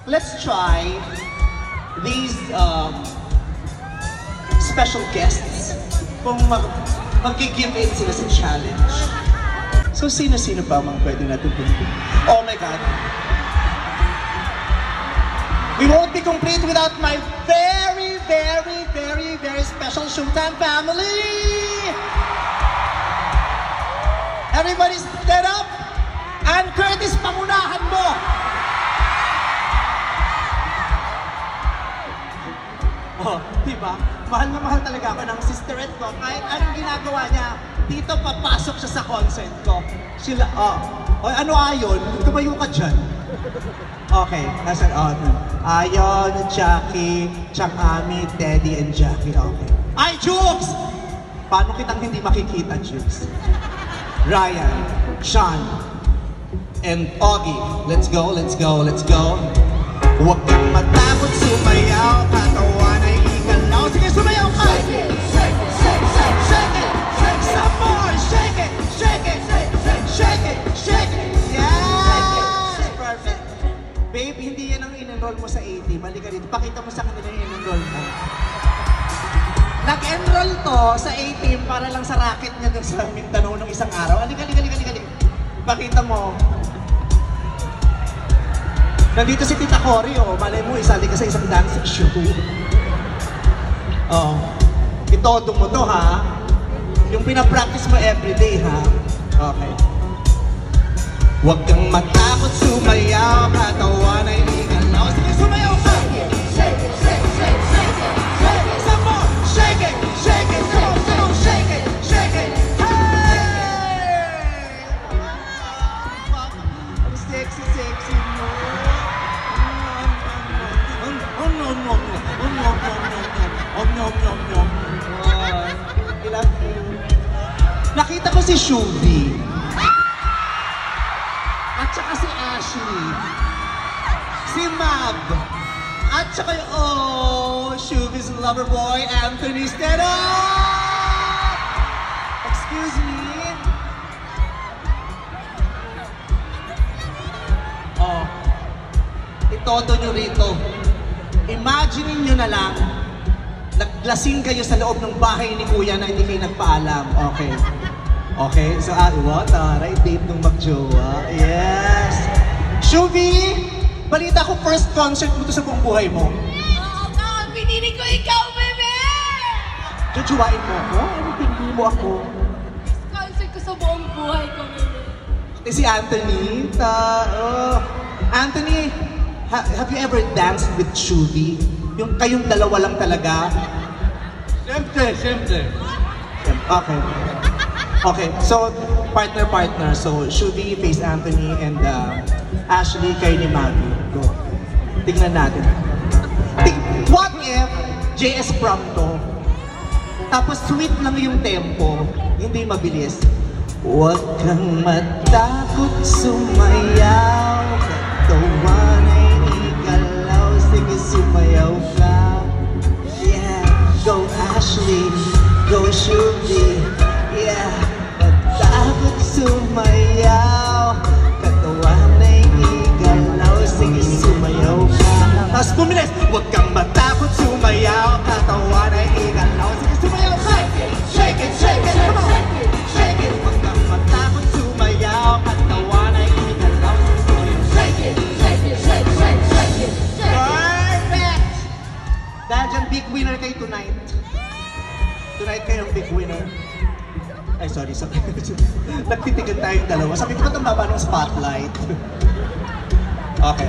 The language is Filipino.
let's try these special guests kung mag-give in sila sa challenge. So, sino-sino pa mga pwede natin pumunta? Oh my God! We won't be complete without my very, very, very, very special Showtime family! Everybody stand up! And Curtis, pangunahan mo! Oh, diba? Mahal na mahal talaga ako ng sisterette ko. Kahit anong ginagawa niya, dito papasok siya sa concert ko. Sila, ano ayon? Tumayo ka dyan. Okay, nasa, Ayon, Jackie, Chang Ami, Teddy, and Jackie. Okay. Ay, Jukes! Paano kitang hindi makikita, Jukes? Ryan, Sean, and Augie. Let's go, let's go, let's go. Huwag kang matakot, sumayaw, katawan ay igalaw. Sige, sumayaw ka! Shake it, shake it, shake it, shake it, shake it, some more! Shake it, shake it, shake it, shake it, yes! Perfect. Babe, hindi yan ang in-enroll mo sa AT. Mali ka dito. Pakita mo sa kanila yung in-enroll mo. Nag-enroll to sa A-team para lang sa racket niya dun sa Mindanao nung isang araw. Halika. Pakita mo. Nandito si Tita Cory, malay mo, isali ka sa isang dance show. Itodo mo to, ha? Yung pinapractice mo everyday, ha? Okay. Huwag kang matakot, sumayaw, katawan ay igalaw. Sige, sumayaw ka! Shake it, shake it, shake it, shake it, shake it, some more! Shake it, shake it, come on, shake it, shake it, hey! Ang sexy, sexy mo. Nakita ko si Shuvi. At saka si Ashley. Si Mab. At saka Shuvi's lover boy, Anthony Steno! Excuse me? Itodo nyo rito. Imagine nyo na lang, naglasing kayo sa loob ng bahay ni Kuya na hindi kayo nagpaalam. Okay. Okay, so what? Right, date nung magjowa. Yes! Shuvi! Balita ko first concert mo to sa buong buhay mo. Oo nga, pinili ko ikaw, bebe! Jojowain mo ako? Ano pinili mo ako? First concert ko sa buong buhay ko, bebe. Si Anthony. Anthony, have you ever danced with Shuvi? Yung kayong dalawa lang talaga? Siyempre. Okay. Okay, so partner. So Shuvi face Anthony and Ashley kay ni Maggie. Go. Tingnan natin. What if JS prom to? Tapos sweet lang yung tempo, hindi mabilis. Huwag kang matakot, sumayaw, katawan ay igalaw, sige sumayaw ka. Yeah, go Ashley, go Shuvi. Yeah, matakot sumayaw, katawan ay igalaw, sige sumayaw ka. Tapos bumilis, huwag kang matakot sumayaw, katawan ay igalaw, sige sumayaw ka. Shake it, shake it, come on. Shake it, huwag kang matakot sumayaw, katawan ay igalaw, shake it, shake it, shake it, shake it, shake it. Perfect! Dahil dyan, big winner kayo tonight. Tonight kayong big winner. Ay, sorry. Nagtitigan tayong dalawa. Sabi ko, ba't ang baba ng spotlight? Okay.